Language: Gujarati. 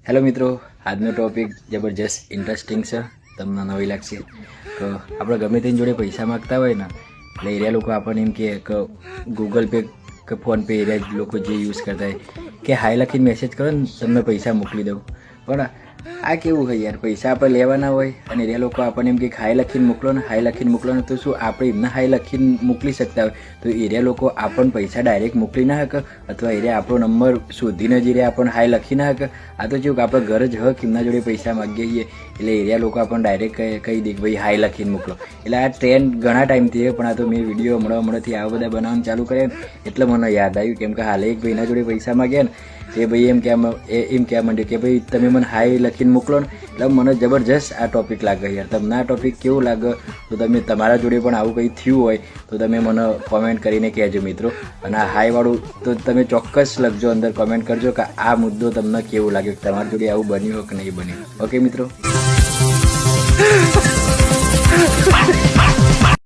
હેલો મિત્રો, આજનો ટોપિક જબરજસ્ત ઇન્ટરેસ્ટિંગ છે, તમને નવી લાગશે. તો આપણે ગમે તેની જોડે પૈસા માગતા હોય ને એટલે એરિયા લોકો આપણને એમ કે ગૂગલ પે કે ફોન પે એરિયા લોકો જે યુઝ કરતા હોય કે હાઈ લખીને મેસેજ કરો ને તમને પૈસા મોકલી દઉં. પણ આ કેવું હોય યાર, પૈસા આપણે લેવાના હોય અને એરિયા લોકો આપણને એમ કે હાઈ લખીને મોકલો ને, હાઈ લખીને મોકલો ને. તો શું આપણે એમને હાઈ લખીને મોકલી શકતા હોય? તો એરિયા લોકો આપણને પૈસા ડાયરેક્ટ મોકલી ના શકે, અથવા એરિયા આપણો નંબર શોધીને જ એરિયા આપણને હાઈ લખી ના શકે. આ તો જેવું કે આપણે ઘર જ હક એમના જોડે પૈસા માગીએ છીએ એટલે એરિયા લોકો આપણને ડાયરેક્ટ કહી દે કે ભાઈ હાઈ લખીને મોકલો. એટલે આ ટ્રેન્ડ ઘણા ટાઈમથી છે, પણ આ તો મેં વિડીયો હમણાંથી આવા બધા બનાવવાનું ચાલુ કર્યા એટલે મને યાદ આવ્યું. કેમ કે હાલે એક ભાઈના જોડે પૈસા માગ્યા ને એ ભાઈ એમ કહેવા માંડ્યું કે ભાઈ તમે મને હાઈ લખીને મોકલો ને. એટલે મને જબરજસ્ત આ ટોપિક લાગે યાર. તમને આ ટોપિક કેવું લાગે તો તમે તમારા જોડે પણ આવું કંઈ થયું હોય તો તમે મને કોમેન્ટ કરીને કહેજો મિત્રો. અને આ હાઈવાળું તો તમે ચોક્કસ લખજો, અંદર કોમેન્ટ કરજો કે આ મુદ્દો તમને કેવું લાગે, તમારી જોડે આવું બન્યું હોય કે નહીં બન્યું. ઓકે મિત્રો.